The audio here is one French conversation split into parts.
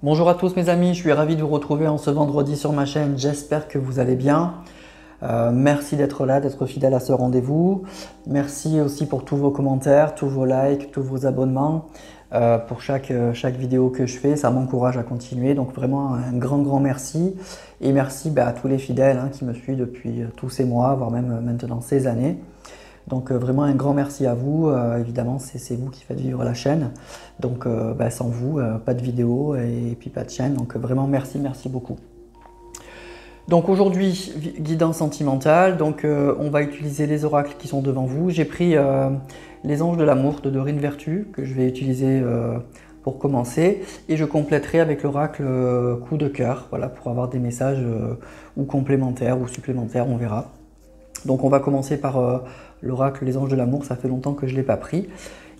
Bonjour à tous mes amis, je suis ravi de vous retrouver en ce vendredi sur ma chaîne, j'espère que vous allez bien. Merci d'être là, d'être fidèle à ce rendez-vous. Merci aussi pour tous vos commentaires, tous vos likes, tous vos abonnements. Pour chaque vidéo que je fais, ça m'encourage à continuer. Donc vraiment un grand merci. Et merci à tous les fidèles qui me suivent depuis tous ces mois, voire même maintenant ces années. Donc vraiment un grand merci à vous, évidemment c'est vous qui faites vivre la chaîne, donc sans vous, pas de vidéo et puis pas de chaîne, donc vraiment merci beaucoup. Donc aujourd'hui, guidance sentimentale, donc on va utiliser les oracles qui sont devant vous. J'ai pris les anges de l'amour de Dorine Vertu, que je vais utiliser pour commencer, et je compléterai avec l'oracle coup de cœur, voilà, pour avoir des messages ou complémentaires ou supplémentaires, on verra. Donc on va commencer par l'oracle Les Anges de l'Amour, ça fait longtemps que je ne l'ai pas pris.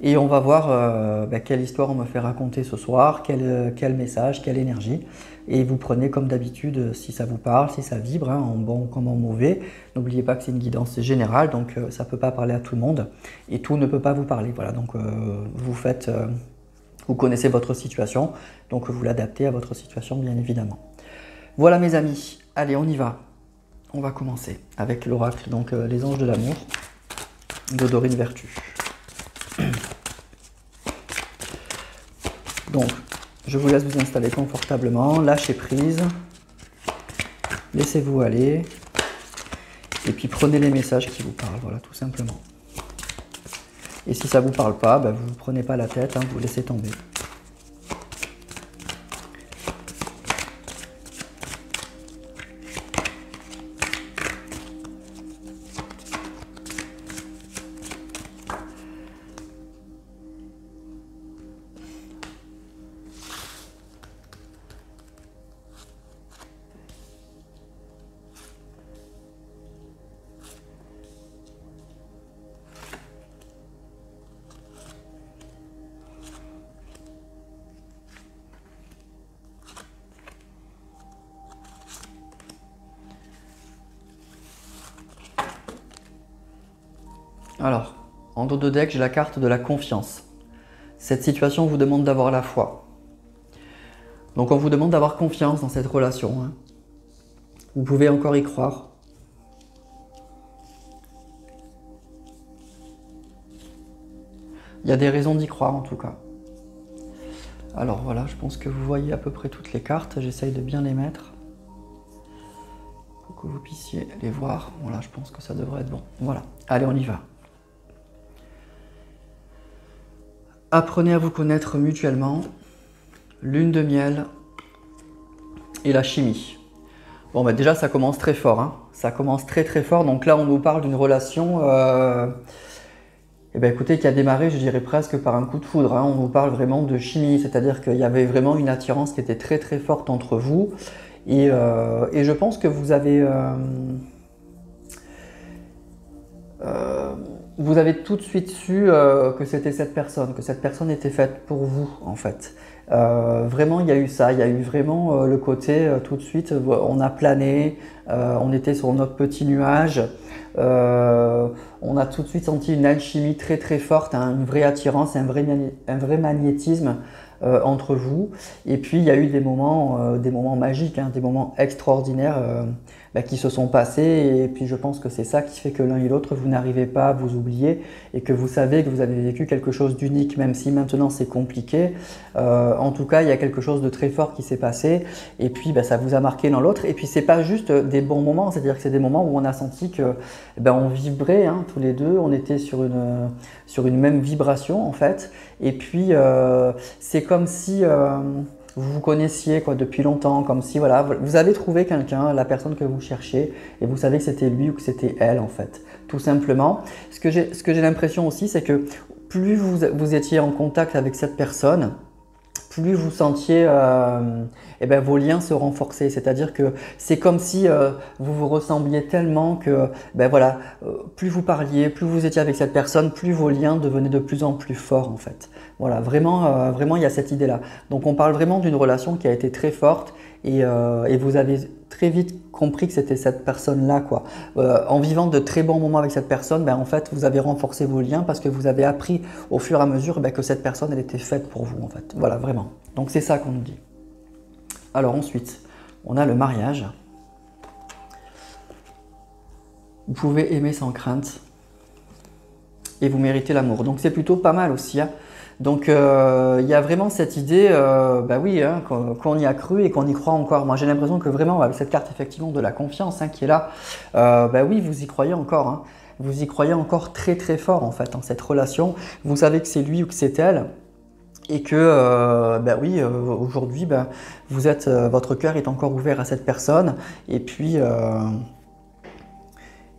Et on va voir quelle histoire on me fait raconter ce soir, quel message, quelle énergie. Et vous prenez comme d'habitude si ça vous parle, si ça vibre, en bon comme en mauvais. N'oubliez pas que c'est une guidance générale, donc ça ne peut pas parler à tout le monde. Et tout ne peut pas vous parler. Voilà, donc vous connaissez votre situation, donc vous l'adaptez à votre situation bien évidemment. Voilà mes amis, allez on y va. On va commencer avec l'oracle, donc les anges de l'amour de Dorine Vertu. Donc, je vous laisse vous installer confortablement, lâchez prise, laissez-vous aller, et puis prenez les messages qui vous parlent, voilà, tout simplement. Et si ça ne vous parle pas, vous ne prenez pas la tête, vous laissez tomber. Alors, en dos de deck, j'ai la carte de la confiance. Cette situation vous demande d'avoir la foi. Donc on vous demande d'avoir confiance dans cette relation. Vous pouvez encore y croire. Il y a des raisons d'y croire en tout cas. Alors voilà, je pense que vous voyez à peu près toutes les cartes. J'essaye de bien les mettre pour que vous puissiez les voir. Voilà, je pense que ça devrait être bon. Voilà, allez on y va. Apprenez à vous connaître mutuellement, lune de miel et la chimie. Bon, déjà, ça commence très fort. Ça commence très fort. Donc là, on nous parle d'une relation écoutez, qui a démarré, je dirais presque par un coup de foudre. On nous parle vraiment de chimie, c'est-à-dire qu'il y avait vraiment une attirance qui était très forte entre vous. Et je pense que vous avez tout de suite su que c'était cette personne était faite pour vous en fait. Vraiment il y a eu ça, il y a eu vraiment le côté tout de suite, on a plané, on était sur notre petit nuage, on a tout de suite senti une alchimie très forte, une vraie attirance, un vrai magnétisme entre vous. Et puis il y a eu des moments magiques, des moments extraordinaires qui se sont passés, et puis je pense que c'est ça qui fait que l'un et l'autre vous n'arrivez pas à vous oublier et que vous savez que vous avez vécu quelque chose d'unique, même si maintenant c'est compliqué. En tout cas il y a quelque chose de très fort qui s'est passé, et puis ça vous a marqué l'un l'autre. Et puis c'est pas juste des bons moments, c'est-à-dire que c'est des moments où on a senti que on vibrait tous les deux, on était sur une même vibration en fait. Et puis c'est comme si vous vous connaissiez depuis longtemps, comme si voilà, vous avez trouvé quelqu'un, la personne que vous cherchez, et vous savez que c'était lui ou que c'était elle en fait, tout simplement. Ce que j'ai l'impression aussi, c'est que plus vous étiez en contact avec cette personne, plus vous sentiez vos liens se renforcer. C'est-à-dire que c'est comme si vous vous ressembliez tellement que plus vous parliez, plus vous étiez avec cette personne, plus vos liens devenaient de plus en plus forts en fait. Voilà, vraiment il y a cette idée-là. Donc on parle vraiment d'une relation qui a été très forte, et vous avez très vite compris que c'était cette personne-là, quoi. En vivant de très bons moments avec cette personne, en fait, vous avez renforcé vos liens parce que vous avez appris au fur et à mesure que cette personne, elle était faite pour vous, en fait. Voilà, vraiment. Donc c'est ça qu'on nous dit. Alors ensuite, on a le mariage. Vous pouvez aimer sans crainte et vous méritez l'amour. Donc c'est plutôt pas mal aussi, hein. Donc il y a vraiment cette idée, bah oui, hein, qu'on y a cru et qu'on y croit encore. Moi j'ai l'impression que vraiment avec cette carte effectivement de la confiance, hein, qui est là, bah oui, vous y croyez encore, hein. Vous y croyez encore très très fort en fait en cette relation. Vous savez que c'est lui ou que c'est elle. Et que, bah oui, aujourd'hui, bah, vous êtes, votre cœur est encore ouvert à cette personne. Et puis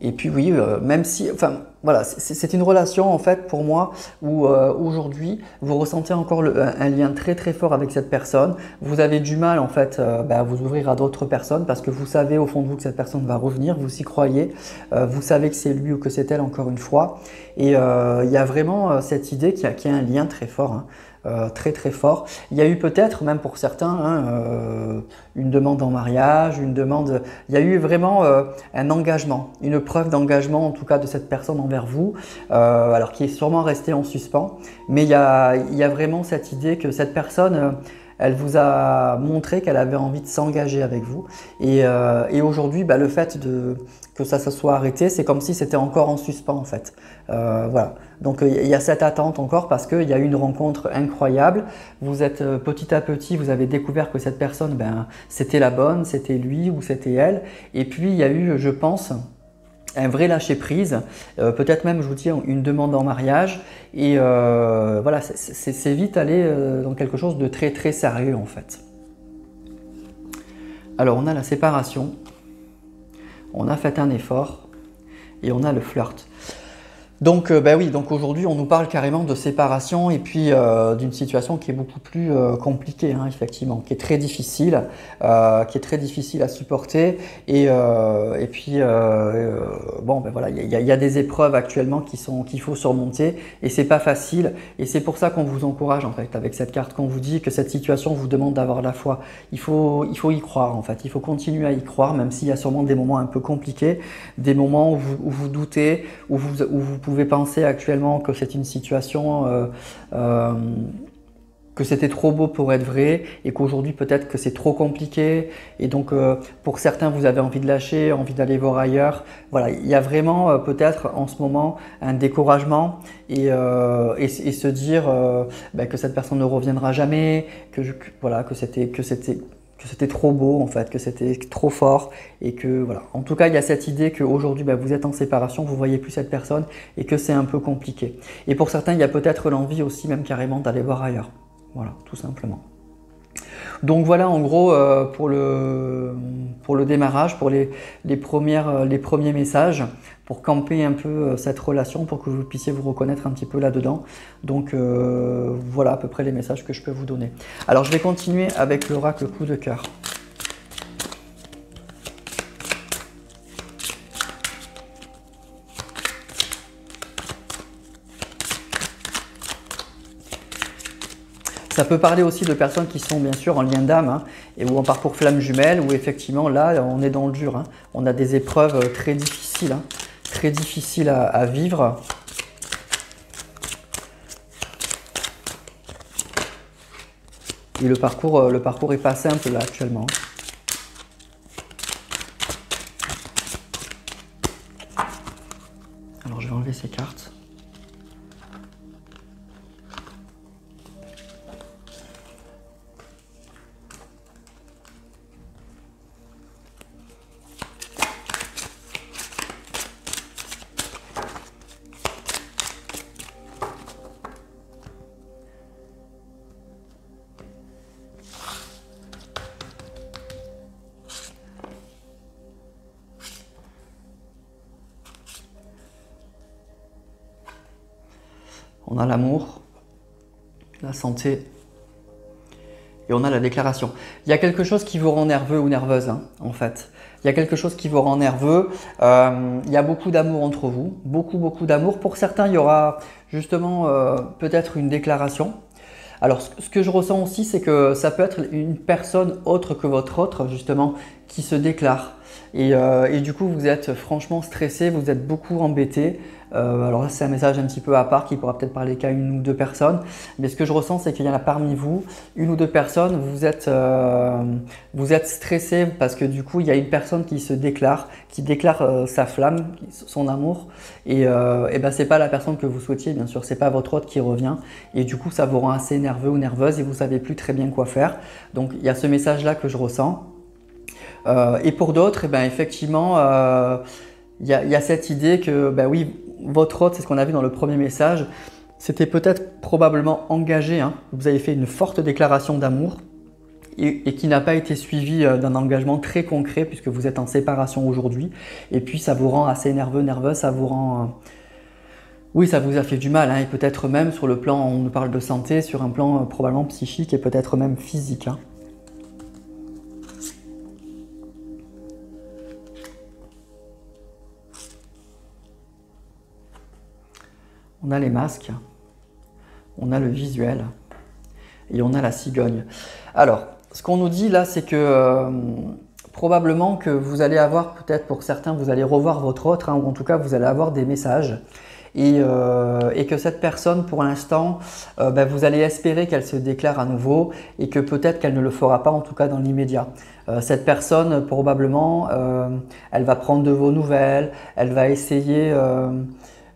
oui, même si, enfin, voilà, c'est une relation en fait pour moi où aujourd'hui vous ressentez encore un lien très très fort avec cette personne. Vous avez du mal en fait bah, à vous ouvrir à d'autres personnes parce que vous savez au fond de vous que cette personne va revenir, vous y croyez, vous savez que c'est lui ou que c'est elle encore une fois. Et il y a vraiment cette idée qu'il y a un lien très fort, hein. Très très fort. Il y a eu peut-être, même pour certains, hein, une demande en mariage, une demande. Il y a eu vraiment un engagement, une preuve d'engagement en tout cas de cette personne envers vous, alors qui est sûrement restée en suspens. Mais il y a vraiment cette idée que cette personne, elle vous a montré qu'elle avait envie de s'engager avec vous. Et aujourd'hui, bah, le fait que ça se soit arrêté, c'est comme si c'était encore en suspens en fait. Voilà. Donc il y a cette attente encore parce qu'il y a eu une rencontre incroyable. Vous êtes petit à petit, vous avez découvert que cette personne, ben, c'était la bonne, c'était lui ou c'était elle. Et puis il y a eu, je pense, un vrai lâcher prise, peut-être même, je vous dis, une demande en mariage. Et voilà, c'est vite allé dans quelque chose de très très sérieux en fait. Alors on a la séparation, on a fait un effort et on a le flirt. Donc bah oui, donc aujourd'hui on nous parle carrément de séparation et puis d'une situation qui est beaucoup plus compliquée, hein, effectivement, qui est très difficile à supporter et puis bon ben voilà, il y a des épreuves actuellement qu'il faut surmonter et c'est pas facile et c'est pour ça qu'on vous encourage en fait avec cette carte, qu'on vous dit que cette situation vous demande d'avoir la foi. Il faut y croire en fait, il faut continuer à y croire même s'il y a sûrement des moments un peu compliqués, des moments où vous doutez, où vous pouvez penser actuellement que c'est une situation, que c'était trop beau pour être vrai et qu'aujourd'hui peut-être que c'est trop compliqué et donc pour certains vous avez envie de lâcher, envie d'aller voir ailleurs. Voilà, il y a vraiment peut-être en ce moment un découragement et se dire ben, que cette personne ne reviendra jamais, voilà, que c'était trop beau en fait, que c'était trop fort et que voilà. En tout cas, il y a cette idée qu'aujourd'hui, bah, vous êtes en séparation, vous ne voyez plus cette personne et que c'est un peu compliqué. Et pour certains, il y a peut-être l'envie aussi même carrément d'aller voir ailleurs. Voilà, tout simplement. Donc voilà en gros pour le démarrage, pour les premiers messages, pour camper un peu cette relation, pour que vous puissiez vous reconnaître un petit peu là-dedans. Donc voilà à peu près les messages que je peux vous donner. Alors je vais continuer avec l'oracle coup de cœur. Ça peut parler aussi de personnes qui sont bien sûr en lien d'âme, hein, ou en parcours flamme jumelle, où effectivement là on est dans le dur, hein. On a des épreuves très difficiles, hein, très difficiles à vivre. Et le parcours est pas simple là actuellement. Alors je vais enlever ces cartes. On a l'amour, la santé et on a la déclaration. Il y a quelque chose qui vous rend nerveux ou nerveuse, hein, en fait. Il y a quelque chose qui vous rend nerveux. Il y a beaucoup d'amour entre vous, beaucoup d'amour. Pour certains, il y aura justement peut-être une déclaration. Alors, ce que je ressens aussi, c'est que ça peut être une personne autre que votre autre, justement, qui se déclare. Et du coup, vous êtes franchement stressé, vous êtes beaucoup embêté. Alors là, c'est un message un petit peu à part qui pourra peut-être parler qu'à une ou deux personnes. Mais ce que je ressens, c'est qu'il y en a parmi vous, une ou deux personnes, vous êtes stressé parce que du coup, il y a une personne qui déclare sa flamme, son amour. Et ben, c'est pas la personne que vous souhaitiez, bien sûr. C'est pas votre hôte qui revient. Et du coup, ça vous rend assez nerveux ou nerveuse et vous savez plus très bien quoi faire. Donc, il y a ce message-là que je ressens. Et pour d'autres, eh ben, effectivement, il y a cette idée que, ben oui, votre hôte, c'est ce qu'on a vu dans le premier message, c'était peut-être probablement engagé, hein. Vous avez fait une forte déclaration d'amour et qui n'a pas été suivie d'un engagement très concret puisque vous êtes en séparation aujourd'hui. Et puis ça vous rend assez nerveux, nerveuse, ça vous rend... oui, ça vous a fait du mal, hein, et peut-être même sur le plan, on nous parle de santé, sur un plan probablement psychique et peut-être même physique, hein. On a les masques, on a le visuel et on a la cigogne. Alors, ce qu'on nous dit là, c'est que probablement que vous allez avoir, peut-être pour certains, vous allez revoir votre autre, hein, ou en tout cas vous allez avoir des messages. Et que cette personne, pour l'instant, ben, vous allez espérer qu'elle se déclare à nouveau et que peut-être qu'elle ne le fera pas, en tout cas dans l'immédiat. Cette personne, probablement, elle va prendre de vos nouvelles, elle va essayer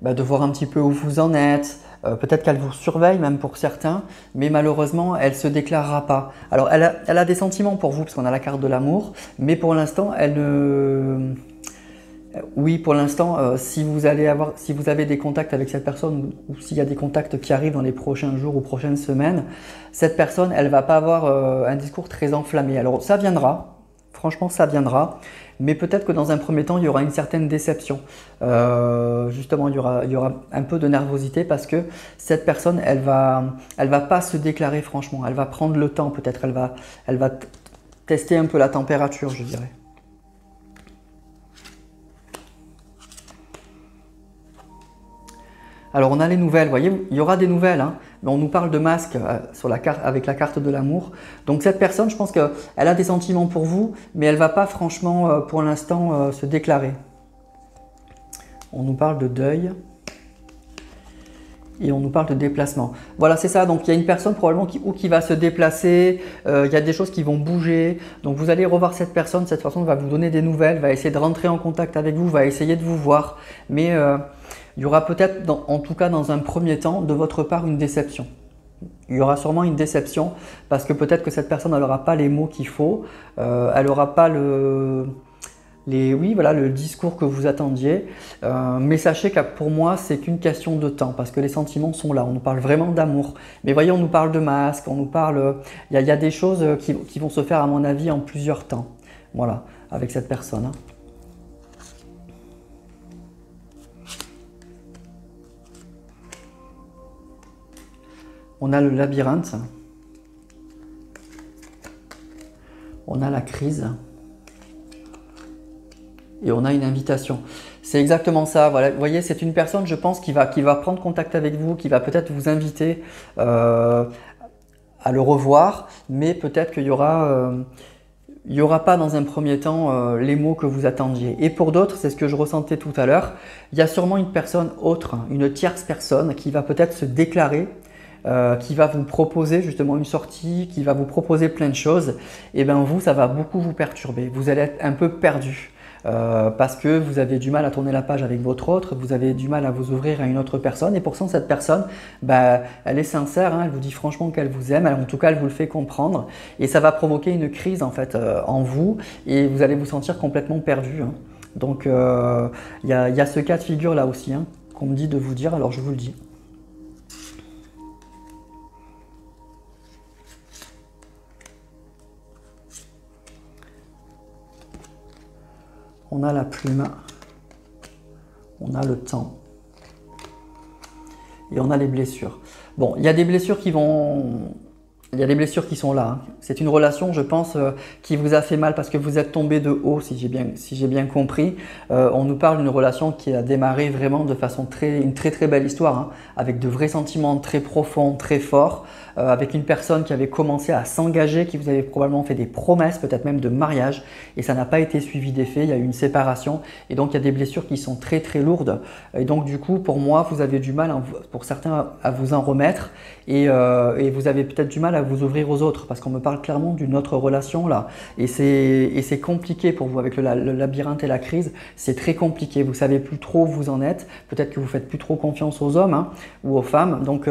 de voir un petit peu où vous en êtes. Peut-être qu'elle vous surveille même pour certains, mais malheureusement, elle ne se déclarera pas. Alors, elle a des sentiments pour vous, parce qu'on a la carte de l'amour, mais pour l'instant, elle ne... Oui, pour l'instant, si vous avez des contacts avec cette personne ou s'il y a des contacts qui arrivent dans les prochains jours ou prochaines semaines, cette personne, elle ne va pas avoir un discours très enflammé. Alors, ça viendra, franchement, ça viendra, mais peut-être que dans un premier temps, il y aura une certaine déception. Justement, il y aura un peu de nervosité parce que cette personne, elle va pas se déclarer franchement. Elle va prendre le temps, peut-être. Elle va tester un peu la température, je dirais. Alors on a les nouvelles, vous voyez, il y aura des nouvelles, hein, mais on nous parle de masque sur la carte, avec la carte de l'amour. Donc cette personne, je pense qu'elle a des sentiments pour vous, mais elle ne va pas franchement pour l'instant se déclarer. On nous parle de deuil et on nous parle de déplacement. Voilà, c'est ça, donc il y a une personne probablement qui va se déplacer, il y a des choses qui vont bouger, donc vous allez revoir cette personne va vous donner des nouvelles, va essayer de rentrer en contact avec vous, va essayer de vous voir, mais... il y aura peut-être, en tout cas dans un premier temps, de votre part une déception. Il y aura sûrement une déception parce que peut-être que cette personne n'aura pas les mots qu'il faut, elle n'aura pas le discours que vous attendiez. Mais sachez que pour moi, c'est qu'une question de temps parce que les sentiments sont là. On nous parle vraiment d'amour. Mais voyez, on nous parle de masque, on nous parle... Il y a des choses qui vont se faire, à mon avis, en plusieurs temps. Voilà, avec cette personne, hein. On a le labyrinthe, on a la crise et on a une invitation. C'est exactement ça. Voilà. Vous voyez, c'est une personne, je pense, qui va prendre contact avec vous, qui va peut-être vous inviter à le revoir, mais peut-être qu'il y aura pas dans un premier temps les mots que vous attendiez. Et pour d'autres, c'est ce que je ressentais tout à l'heure, il y a sûrement une personne autre, une tierce personne qui va peut-être se déclarer, qui va vous proposer justement une sortie, qui va vous proposer plein de choses, et bien vous, ça va beaucoup vous perturber. Vous allez être un peu perdu parce que vous avez du mal à tourner la page avec votre autre, vous avez du mal à vous ouvrir à une autre personne, et pourtant cette personne, elle est sincère, hein, elle vous dit franchement qu'elle vous aime, en tout cas elle vous le fait comprendre, et ça va provoquer une crise en fait en vous, et vous allez vous sentir complètement perdu, hein. Donc il y a ce cas de figure là aussi, hein, qu'on me dit de vous dire, alors je vous le dis. On a la plume, on a le temps et on a les blessures. Bon, il y a des blessures qui vont Il y a des blessures qui sont là, hein. C'est une relation, je pense, qui vous a fait mal parce que vous êtes tombé de haut, si j'ai bien compris. On nous parle d'une relation qui a démarré vraiment de façon une très belle histoire, hein, avec de vrais sentiments très profonds, très forts, avec une personne qui avait commencé à s'engager, qui vous avait probablement fait des promesses, peut-être même de mariage, et ça n'a pas été suivi des faits. Il y a eu une séparation, et donc il y a des blessures qui sont très lourdes. Et donc du coup, pour moi, vous avez du mal, pour certains, à vous en remettre, et vous avez peut-être du mal à vous ouvrir aux autres parce qu'on me parle clairement d'une autre relation là et c'est compliqué pour vous avec le labyrinthe et la crise, c'est très compliqué, vous savez plus trop où vous en êtes, peut-être que vous faites plus trop confiance aux hommes, hein, ou aux femmes, donc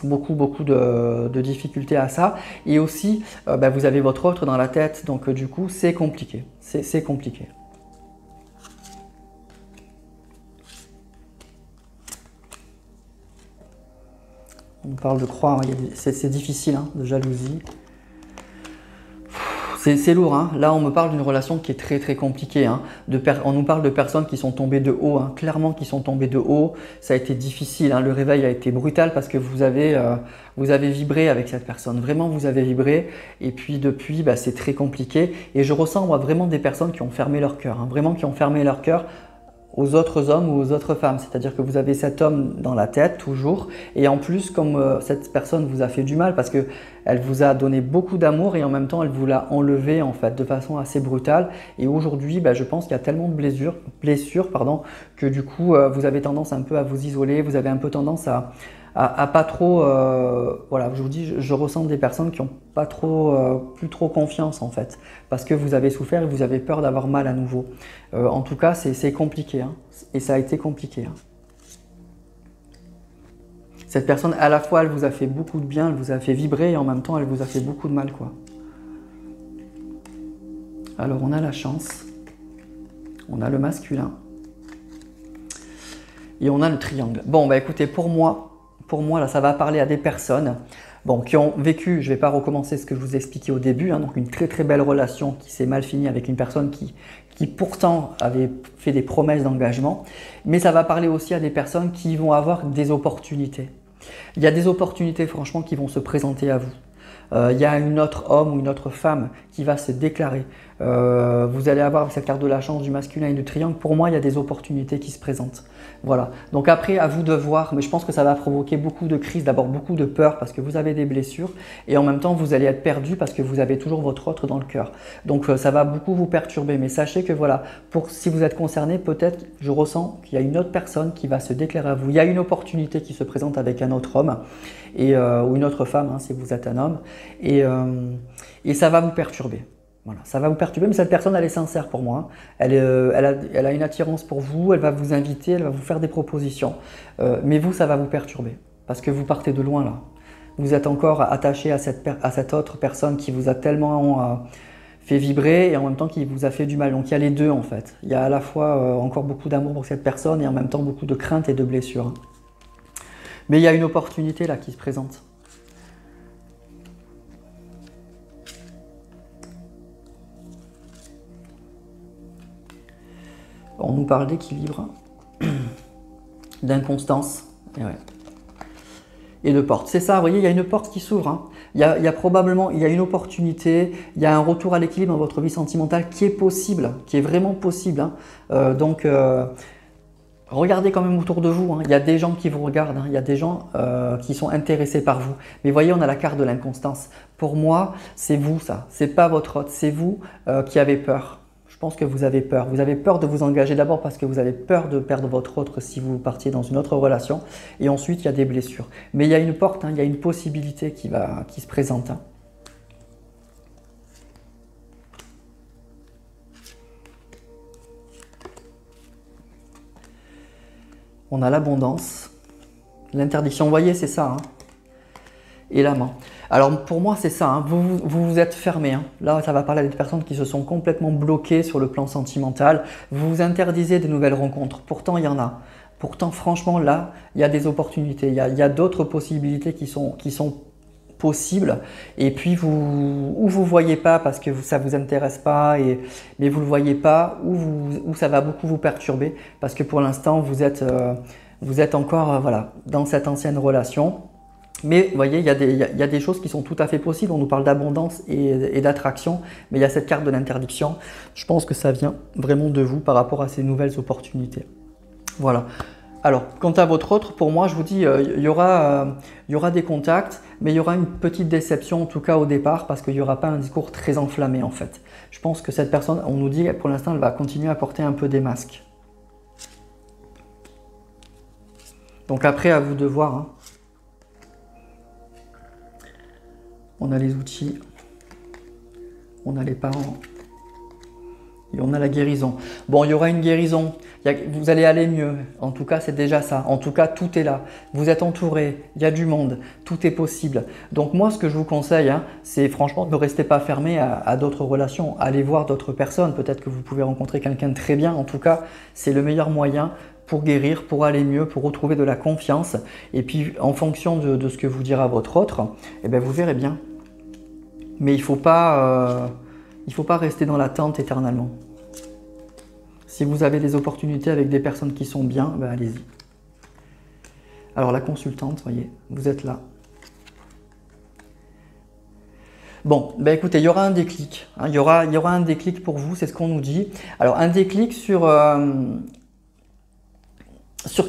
beaucoup de difficultés à ça et aussi vous avez votre autre dans la tête, donc du coup c'est compliqué, c'est compliqué. On parle de croix, c'est difficile, hein, de jalousie. C'est lourd, hein. Là on me parle d'une relation qui est très compliquée, hein. On nous parle de personnes qui sont tombées de haut, hein. Clairement qui sont tombées de haut, ça a été difficile, hein. Le réveil a été brutal parce que vous avez vibré avec cette personne, vraiment vous avez vibré et puis depuis c'est très compliqué et je ressens moi vraiment des personnes qui ont fermé leur cœur, hein. Vraiment qui ont fermé leur cœur aux autres hommes ou aux autres femmes, c'est-à-dire que vous avez cet homme dans la tête toujours et en plus comme cette personne vous a fait du mal parce que elle vous a donné beaucoup d'amour et en même temps elle vous l'a enlevé en fait de façon assez brutale et aujourd'hui je pense qu'il y a tellement de blessures que du coup vous avez tendance un peu à vous isoler, vous avez un peu tendance à pas trop, voilà, je vous dis, je ressens des personnes qui n'ont pas plus trop confiance en fait, parce que vous avez souffert et vous avez peur d'avoir mal à nouveau. En tout cas, c'est compliqué, hein, et ça a été compliqué, hein. Cette personne, à la fois, elle vous a fait beaucoup de bien, elle vous a fait vibrer, et en même temps, elle vous a fait beaucoup de mal, quoi. Alors, on a la chance, on a le masculin, et on a le triangle. Bon, écoutez, pour moi, là, ça va parler à des personnes qui ont vécu, je ne vais pas recommencer ce que je vous ai expliqué au début, hein, donc une très belle relation qui s'est mal finie avec une personne qui pourtant avait fait des promesses d'engagement, mais ça va parler aussi à des personnes qui vont avoir des opportunités. Il y a des opportunités franchement qui vont se présenter à vous. Il y a un autre homme ou une autre femme qui va se déclarer. Vous allez avoir cette carte de la chance du masculin et du triangle. Pour moi, il y a des opportunités qui se présentent. Voilà. Donc après, à vous de voir, mais je pense que ça va provoquer beaucoup de crises, d'abord beaucoup de peur parce que vous avez des blessures et en même temps, vous allez être perdu parce que vous avez toujours votre autre dans le cœur. Donc ça va beaucoup vous perturber. Mais sachez que voilà, si vous êtes concerné, peut-être, je ressens qu'il y a une autre personne qui va se déclarer à vous. Il y a une opportunité qui se présente avec un autre homme ou une autre femme, hein, si vous êtes un homme. Et ça va vous perturber. Voilà, ça va vous perturber, mais cette personne, elle est sincère pour moi. Elle a une attirance pour vous, elle va vous inviter, elle va vous faire des propositions. Mais vous, ça va vous perturber, parce que vous partez de loin là. Vous êtes encore attaché à cette autre personne qui vous a tellement fait vibrer et en même temps qui vous a fait du mal. Donc il y a les deux en fait. Il y a à la fois encore beaucoup d'amour pour cette personne et en même temps beaucoup de crainte et de blessures. Mais il y a une opportunité là qui se présente. On nous parle d'équilibre, d'inconstance et de porte. C'est ça, vous voyez, il y a une porte qui s'ouvre, hein. Il y a probablement une opportunité, il y a un retour à l'équilibre dans votre vie sentimentale qui est possible, qui est vraiment possible, hein. Regardez quand même autour de vous, hein. Il y a des gens qui vous regardent, hein. Il y a des gens qui sont intéressés par vous. Mais voyez, on a la carte de l'inconstance. Pour moi, c'est vous ça, c'est pas votre autre, c'est vous qui avez peur. Je pense que vous avez peur. Vous avez peur de vous engager d'abord parce que vous avez peur de perdre votre autre si vous partiez dans une autre relation. Et ensuite, il y a des blessures. Mais il y a une porte, hein, il y a une possibilité qui se présente, hein. On a l'abondance, l'interdiction. Vous voyez, c'est ça, hein. Et l'amant. Alors pour moi c'est ça, hein. Vous êtes fermé, hein. Là ça va parler à des personnes qui se sont complètement bloquées sur le plan sentimental. Vous vous interdisez de nouvelles rencontres, pourtant il y en a. Pourtant franchement là il y a des opportunités, il y a d'autres possibilités qui sont possibles. Et puis vous ne voyez pas parce que ça ne vous intéresse pas, mais vous ne le voyez pas, ou ça va beaucoup vous perturber parce que pour l'instant vous êtes encore voilà, dans cette ancienne relation. Mais vous voyez, il y a des choses qui sont tout à fait possibles. On nous parle d'abondance et d'attraction, mais il y a cette carte de l'interdiction. Je pense que ça vient vraiment de vous par rapport à ces nouvelles opportunités. Voilà. Alors, quant à votre autre, pour moi, je vous dis, il y aura des contacts, mais il y aura une petite déception, en tout cas au départ, parce qu'il n'y aura pas un discours très enflammé, en fait. Je pense que cette personne, on nous dit, pour l'instant, elle va continuer à porter un peu des masques. Donc après, à vous de voir, hein. On a les outils, on a les parents et on a la guérison. Bon, il y aura une guérison, vous allez aller mieux, en tout cas c'est déjà ça, en tout cas tout est là, vous êtes entouré, il y a du monde, tout est possible. Donc moi ce que je vous conseille, hein, c'est franchement ne restez pas fermé à d'autres relations, allez voir d'autres personnes, peut-être que vous pouvez rencontrer quelqu'un de très bien, en tout cas c'est le meilleur moyen pour guérir, pour aller mieux, pour retrouver de la confiance. Et puis en fonction de ce que vous dira votre autre, eh bien, vous verrez bien. Mais il ne faut pas rester dans l'attente éternellement. Si vous avez des opportunités avec des personnes qui sont bien, ben allez-y. Alors la consultante, voyez, vous êtes là. Bon, ben écoutez, il y aura un déclic. Hein, il y aura un déclic pour vous, c'est ce qu'on nous dit. Alors un déclic sur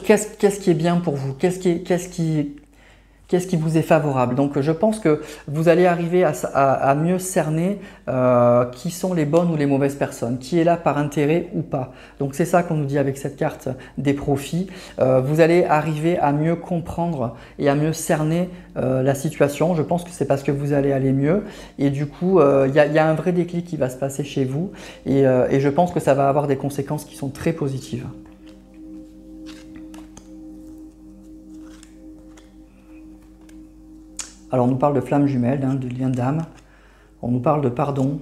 qu'est-ce qui est bien pour vous, qu'est-ce qui vous est favorable. Donc je pense que vous allez arriver à mieux cerner qui sont les bonnes ou les mauvaises personnes, qui est là par intérêt ou pas. Donc c'est ça qu'on nous dit avec cette carte des profits. Vous allez arriver à mieux comprendre et à mieux cerner la situation. Je pense que c'est parce que vous allez aller mieux et du coup il y a un vrai déclic qui va se passer chez vous et je pense que ça va avoir des conséquences qui sont très positives. Alors on nous parle de flamme jumelle, hein, de lien d'âme, on nous parle de pardon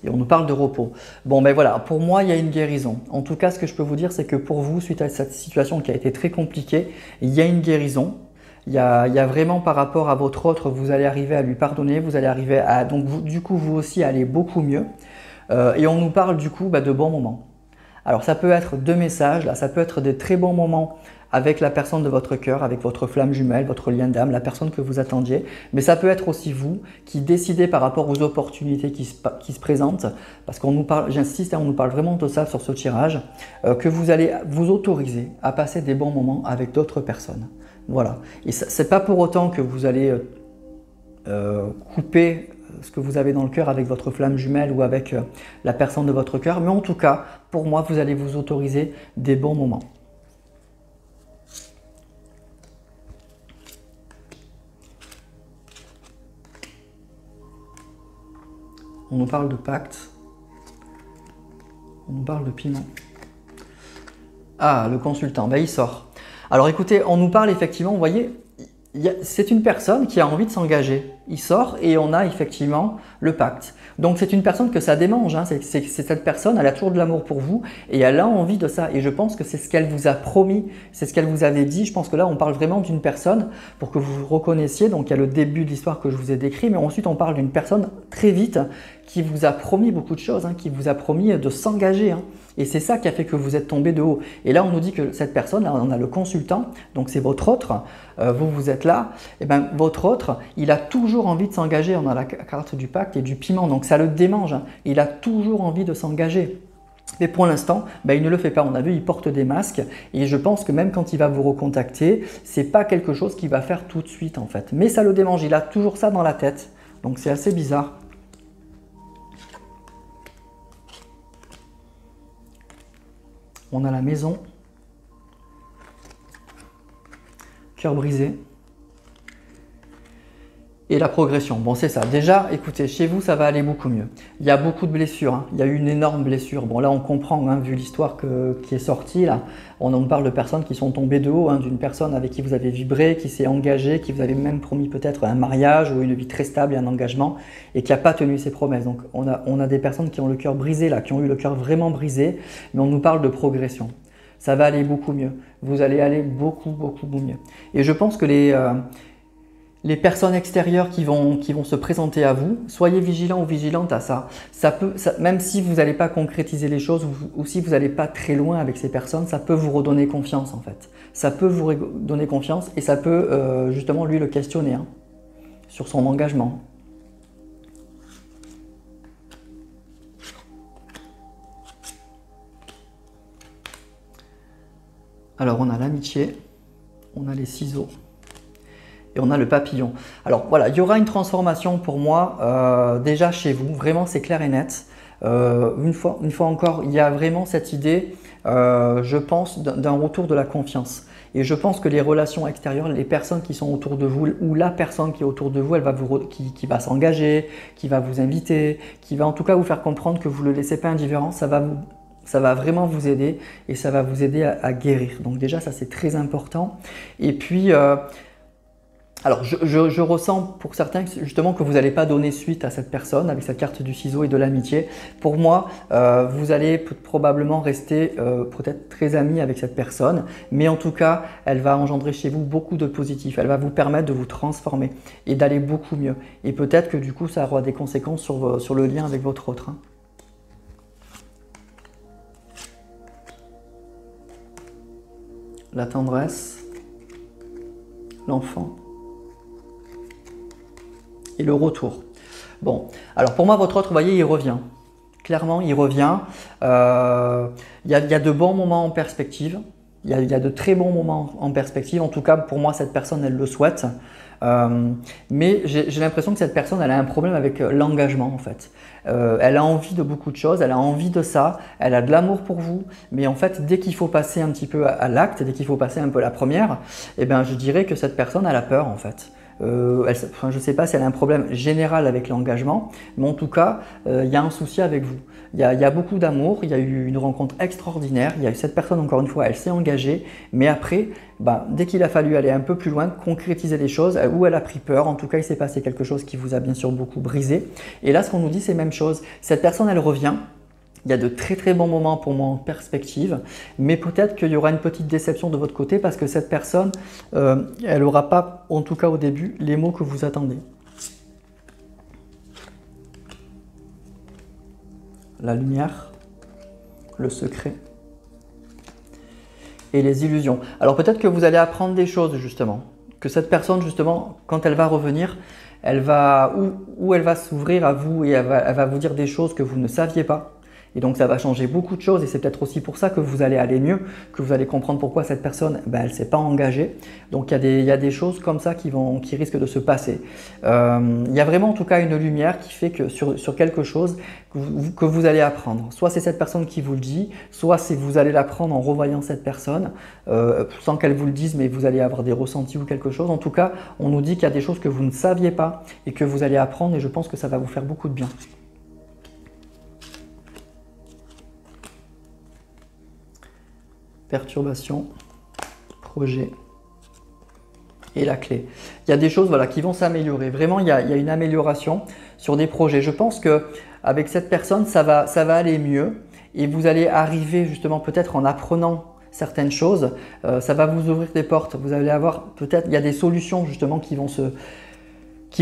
et on nous parle de repos. Bon ben voilà, pour moi il y a une guérison. En tout cas ce que je peux vous dire c'est que pour vous, suite à cette situation qui a été très compliquée, il y a une guérison. Il y a vraiment par rapport à votre autre, vous allez arriver à lui pardonner, vous allez arriver à, donc vous, du coup vous aussi aller beaucoup mieux. Et on nous parle du coup de bons moments. Alors ça peut être deux messages, là, ça peut être des très bons moments avec la personne de votre cœur, avec votre flamme jumelle, votre lien d'âme, la personne que vous attendiez. Mais ça peut être aussi vous qui décidez par rapport aux opportunités qui se présentent, parce qu'on nous parle, j'insiste, on nous parle vraiment de ça sur ce tirage, que vous allez vous autoriser à passer des bons moments avec d'autres personnes. Voilà. Et ce n'est pas pour autant que vous allez couper ce que vous avez dans le cœur avec votre flamme jumelle ou avec la personne de votre cœur, mais en tout cas, pour moi, vous allez vous autoriser des bons moments. On nous parle de pacte, on nous parle de piment. Ah, le consultant, ben, il sort. Alors écoutez, on nous parle effectivement, vous voyez, c'est une personne qui a envie de s'engager. Il sort et on a effectivement le pacte. Donc c'est une personne que ça démange, hein. C'est cette personne, elle a toujours de l'amour pour vous et elle a envie de ça. Et je pense que c'est ce qu'elle vous a promis, c'est ce qu'elle vous avait dit. Je pense que là on parle vraiment d'une personne pour que vous vous reconnaissiez. Donc il y a le début de l'histoire que je vous ai décrit, mais ensuite on parle d'une personne très vite qui vous a promis beaucoup de choses, hein, qui vous a promis de s'engager. Hein. Et c'est ça qui a fait que vous êtes tombé de haut. Et là, on nous dit que cette personne, là, on a le consultant, donc c'est votre autre, vous êtes là, et bien votre autre, il a toujours envie de s'engager. On a la carte du pacte et du piment, donc ça le démange. Hein. Il a toujours envie de s'engager. Mais pour l'instant, ben, il ne le fait pas. On a vu, il porte des masques et je pense que même quand il va vous recontacter, c'est pas quelque chose qu'il va faire tout de suite en fait. Mais ça le démange, il a toujours ça dans la tête. Donc c'est assez bizarre. On a la maison, cœur brisé et la progression. Bon, c'est ça. Déjà, écoutez, chez vous, ça va aller beaucoup mieux. Il y a beaucoup de blessures. Hein. Il y a eu une énorme blessure. Bon, là, on comprend, hein, vu l'histoire qui est sortie, là, on parle de personnes qui sont tombées de haut, hein, d'une personne avec qui vous avez vibré, qui s'est engagée, qui vous avait même promis peut-être un mariage ou une vie très stable et un engagement, et qui n'a pas tenu ses promesses. Donc, on a des personnes qui ont le cœur brisé, là, qui ont eu le cœur vraiment brisé, mais on nous parle de progression. Ça va aller beaucoup mieux. Vous allez aller beaucoup mieux. Et je pense que les personnes extérieures qui vont se présenter à vous, soyez vigilants ou vigilantes à ça. Même si vous n'allez pas concrétiser les choses ou si vous n'allez pas très loin avec ces personnes, ça peut vous redonner confiance en fait. Ça peut vous donner confiance et ça peut justement lui le questionner hein, sur son engagement. Alors on a l'amitié, on a les ciseaux. Et on a le papillon. Alors voilà, il y aura une transformation pour moi déjà chez vous, vraiment c'est clair et net. Une fois encore, il y a vraiment cette idée, je pense, d'un retour de la confiance. Et je pense que les relations extérieures, les personnes qui sont autour de vous ou la personne qui est autour de vous, qui va s'engager, qui va vous inviter, qui va en tout cas vous faire comprendre que vous ne le laissez pas indifférent, ça va vraiment vous aider et ça va vous aider à guérir. Donc déjà, ça c'est très important. Et puis, alors, je ressens pour certains justement que vous n'allez pas donner suite à cette personne avec cette carte du ciseau et de l'amitié. Pour moi, vous allez probablement rester peut-être très amis avec cette personne, mais en tout cas, elle va engendrer chez vous beaucoup de positif. Elle va vous permettre de vous transformer et d'aller beaucoup mieux. Et peut-être que du coup, ça aura des conséquences sur le lien avec votre autre. Hein. La tendresse, l'enfant. Et le retour. Bon, alors pour moi, votre autre, vous voyez, il revient. Clairement, il revient. Il y a de bons moments en perspective. Il y a de très bons moments en perspective. En tout cas, pour moi, cette personne, elle le souhaite. Mais j'ai l'impression que cette personne, elle a un problème avec l'engagement, en fait. Elle a envie de beaucoup de choses, elle a envie de ça, elle a de l'amour pour vous. Mais en fait, dès qu'il faut passer un petit peu à l'acte, dès qu'il faut passer un peu la première, eh ben, je dirais que cette personne, elle a peur, en fait. Je ne sais pas si elle a un problème général avec l'engagement, mais en tout cas, il y a un souci avec vous. Il y a beaucoup d'amour, il y a eu une rencontre extraordinaire, il y a eu cette personne, encore une fois, elle s'est engagée, mais après, dès qu'il a fallu aller un peu plus loin, concrétiser les choses, où elle a pris peur, en tout cas, il s'est passé quelque chose qui vous a bien sûr beaucoup brisé. Et là, ce qu'on nous dit, c'est la même chose. Cette personne, elle revient. Il y a de très très bons moments pour moi en perspective, mais peut-être qu'il y aura une petite déception de votre côté parce que cette personne, elle n'aura pas, en tout cas au début, les mots que vous attendez. La lumière, le secret et les illusions. Alors peut-être que vous allez apprendre des choses justement, que cette personne justement, quand elle va revenir, elle va s'ouvrir à vous et elle va vous dire des choses que vous ne saviez pas. Et donc ça va changer beaucoup de choses et c'est peut-être aussi pour ça que vous allez aller mieux, que vous allez comprendre pourquoi cette personne, elle ne s'est pas engagée. Donc il y a des choses comme ça qui risquent de se passer. Il y a vraiment en tout cas une lumière qui fait que sur quelque chose que vous allez apprendre. Soit c'est cette personne qui vous le dit, soit c'est vous allez l'apprendre en revoyant cette personne, sans qu'elle vous le dise, mais vous allez avoir des ressentis ou quelque chose. En tout cas, on nous dit qu'il y a des choses que vous ne saviez pas et que vous allez apprendre et je pense que ça va vous faire beaucoup de bien. Perturbation, projet et la clé. Il y a des choses voilà, qui vont s'améliorer. Vraiment, il y a une amélioration sur des projets. Je pense qu'avec cette personne, ça va aller mieux et vous allez arriver justement peut-être en apprenant certaines choses. Ça va vous ouvrir des portes. Vous allez avoir peut-être, il y a des solutions justement qui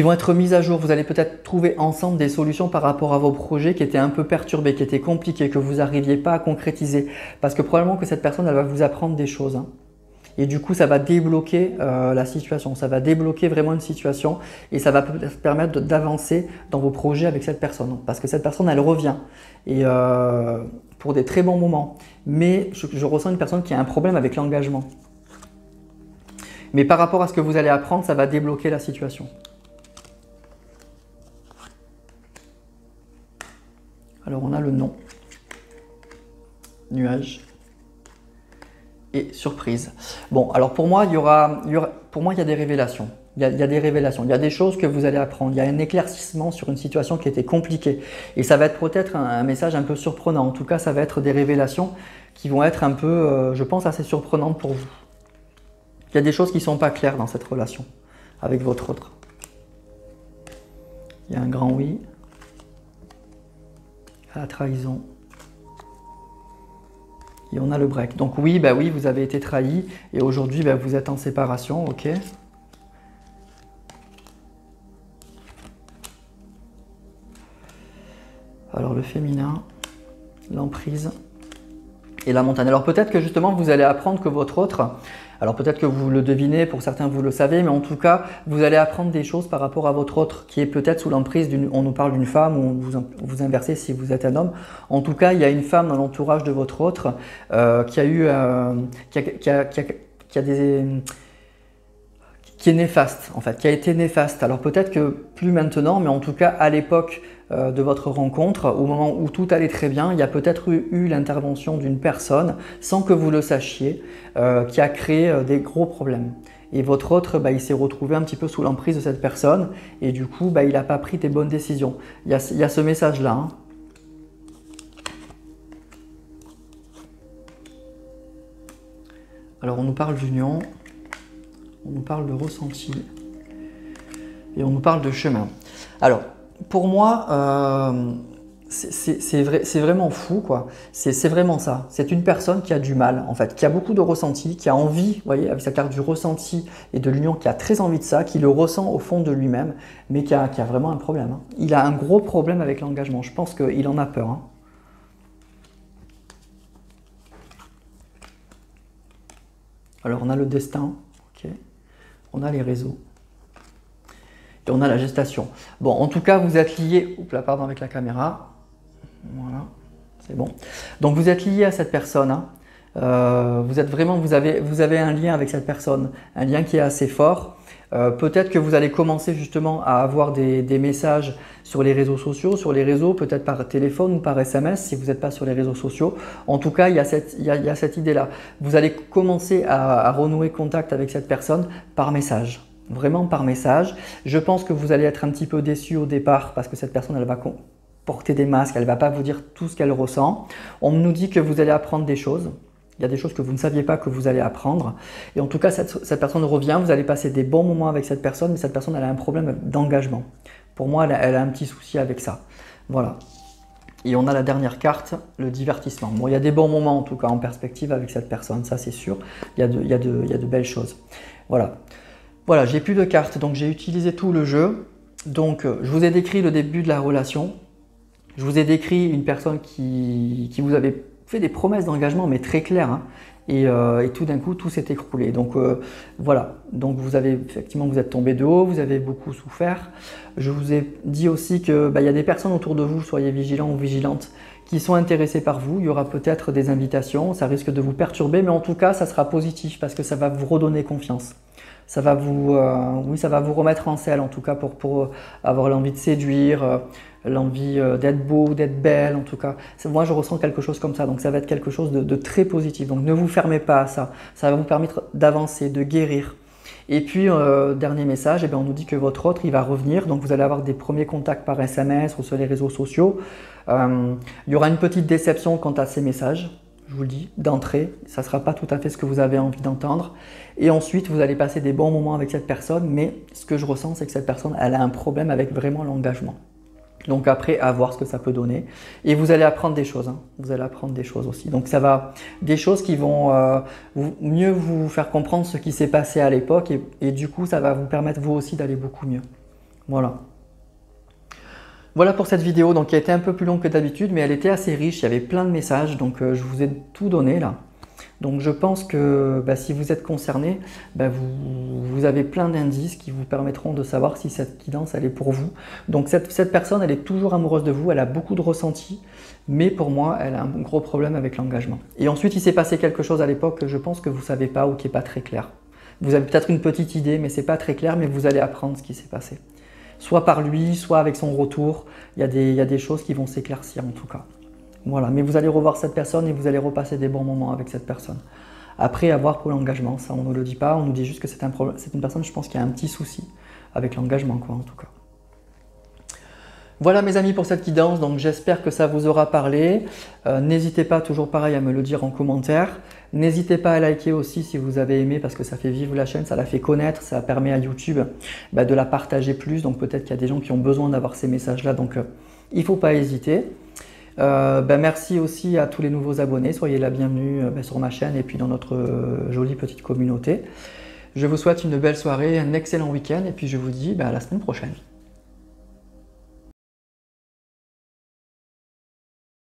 vont être mises à jour. Vous allez peut-être trouver ensemble des solutions par rapport à vos projets qui étaient un peu perturbés, qui étaient compliqués, que vous n'arriviez pas à concrétiser. Parce que probablement que cette personne, elle va vous apprendre des choses. Hein. Et du coup, ça va débloquer la situation. Ça va débloquer vraiment une situation et ça va peut-être permettre d'avancer dans vos projets avec cette personne. Parce que cette personne, elle revient. Et pour des très bons moments. Mais je ressens une personne qui a un problème avec l'engagement. Mais par rapport à ce que vous allez apprendre, ça va débloquer la situation. Alors on a le nom, nuage et surprise. Bon, alors pour moi, il y a des révélations. Il y a des révélations, il y a des choses que vous allez apprendre. Il y a un éclaircissement sur une situation qui était compliquée. Et ça va être peut-être un message un peu surprenant. En tout cas, ça va être des révélations qui vont être un peu, je pense, assez surprenantes pour vous. Il y a des choses qui ne sont pas claires dans cette relation avec votre autre. Il y a un grand oui. La trahison et on a le break. Donc oui, oui, vous avez été trahi et aujourd'hui vous êtes en séparation, ok. Alors le féminin, l'emprise et la montagne. Alors peut-être que justement vous allez apprendre que votre autre, alors peut-être que vous le devinez, pour certains vous le savez, mais en tout cas vous allez apprendre des choses par rapport à votre autre qui est peut-être sous l'emprise d'une, on nous parle d'une femme ou vous inversez si vous êtes un homme. En tout cas il y a une femme dans l'entourage de votre autre qui a eu, qui a des... qui est néfaste en fait, qui a été néfaste. Alors peut-être que plus maintenant, mais en tout cas à l'époque de votre rencontre, au moment où tout allait très bien, il y a peut-être eu l'intervention d'une personne, sans que vous le sachiez, qui a créé des gros problèmes. Et votre autre, il s'est retrouvé un petit peu sous l'emprise de cette personne, et du coup, il n'a pas pris des bonnes décisions. Il y a ce message-là. Hein. Alors on nous parle d'union, on nous parle de ressenti, et on nous parle de chemin. Alors, pour moi, c'est vraiment fou, quoi. C'est vraiment ça. C'est une personne qui a du mal, en fait, qui a beaucoup de ressenti, qui a envie, vous voyez, avec sa carte du ressenti et de l'union, qui a très envie de ça, qui le ressent au fond de lui-même, mais qui a vraiment un problème. Hein. Il a un gros problème avec l'engagement. Je pense qu'il en a peur. Hein. Alors, on a le destin, ok. On a les réseaux. Et on a la gestation. Bon, en tout cas, vous êtes lié... Oups là, pardon, avec la caméra. Voilà, c'est bon. Donc, vous êtes lié à cette personne. Hein. Vous êtes vraiment... Vous avez un lien avec cette personne. Un lien qui est assez fort. Peut-être que vous allez commencer justement à avoir des messages sur les réseaux sociaux, peut-être par téléphone ou par SMS si vous n'êtes pas sur les réseaux sociaux. En tout cas, il y a cette idée-là. Vous allez commencer à renouer contact avec cette personne par message. Vraiment par message. Je pense que vous allez être un petit peu déçu au départ parce que cette personne, elle va porter des masques, elle ne va pas vous dire tout ce qu'elle ressent. On nous dit que vous allez apprendre des choses. Il y a des choses que vous ne saviez pas que vous allez apprendre. Et en tout cas, cette personne revient, vous allez passer des bons moments avec cette personne, mais cette personne, elle a un problème d'engagement. Pour moi, elle a un petit souci avec ça. Voilà. Et on a la dernière carte, le divertissement. Bon, il y a des bons moments en tout cas en perspective avec cette personne, ça c'est sûr. Il y a de belles choses. Voilà. Voilà, j'ai plus de cartes, donc j'ai utilisé tout le jeu. Donc, je vous ai décrit le début de la relation. Je vous ai décrit une personne qui vous avait fait des promesses d'engagement, mais très claires. Hein. Et tout d'un coup, tout s'est écroulé. Donc, voilà. Donc, vous êtes tombé de haut, vous avez beaucoup souffert. Je vous ai dit aussi que il y a des personnes autour de vous, soyez vigilants ou vigilantes, qui sont intéressés par vous. Il y aura peut-être des invitations, ça risque de vous perturber, mais en tout cas, ça sera positif parce que ça va vous redonner confiance. Ça va vous, ça va vous remettre en selle en tout cas pour avoir l'envie de séduire, l'envie d'être beau, d'être belle en tout cas. Moi je ressens quelque chose comme ça, donc ça va être quelque chose de très positif. Donc ne vous fermez pas à ça, ça va vous permettre d'avancer, de guérir. Et puis dernier message, on nous dit que votre autre il va revenir, donc vous allez avoir des premiers contacts par SMS ou sur les réseaux sociaux. Il y aura une petite déception quant à ces messages. Je vous le dis, d'entrée, ça ne sera pas tout à fait ce que vous avez envie d'entendre. Et ensuite, vous allez passer des bons moments avec cette personne, mais ce que je ressens, c'est que cette personne, elle a un problème avec vraiment l'engagement. Donc après, à voir ce que ça peut donner. Et vous allez apprendre des choses, hein. Vous allez apprendre des choses aussi. Donc ça va, des choses qui vont mieux vous faire comprendre ce qui s'est passé à l'époque et du coup, ça va vous permettre vous aussi d'aller beaucoup mieux. Voilà. Voilà pour cette vidéo, donc qui a été un peu plus longue que d'habitude, mais elle était assez riche, il y avait plein de messages, donc je vous ai tout donné là. Donc je pense que si vous êtes concerné, vous avez plein d'indices qui vous permettront de savoir si cette guidance elle est pour vous. Donc cette personne, elle est toujours amoureuse de vous, elle a beaucoup de ressentis, mais pour moi, elle a un gros problème avec l'engagement. Et ensuite, il s'est passé quelque chose à l'époque que je pense que vous ne savez pas ou qui n'est pas très clair. Vous avez peut-être une petite idée, mais ce n'est pas très clair, mais vous allez apprendre ce qui s'est passé. Soit par lui, soit avec son retour, il y a des choses qui vont s'éclaircir en tout cas. Voilà, mais vous allez revoir cette personne et vous allez repasser des bons moments avec cette personne. Après, à voir pour l'engagement, ça on ne le dit pas, on nous dit juste que c'est une personne, je pense, qui a un petit souci avec l'engagement, quoi, en tout cas. Voilà mes amis pour cette guidance, donc j'espère que ça vous aura parlé. N'hésitez pas, toujours pareil, à me le dire en commentaire. N'hésitez pas à liker aussi si vous avez aimé parce que ça fait vivre la chaîne, ça la fait connaître, ça permet à YouTube de la partager plus. Donc peut-être qu'il y a des gens qui ont besoin d'avoir ces messages-là, donc il ne faut pas hésiter. Merci aussi à tous les nouveaux abonnés, soyez la bienvenue sur ma chaîne et puis dans notre jolie petite communauté. Je vous souhaite une belle soirée, un excellent week-end et puis je vous dis à la semaine prochaine.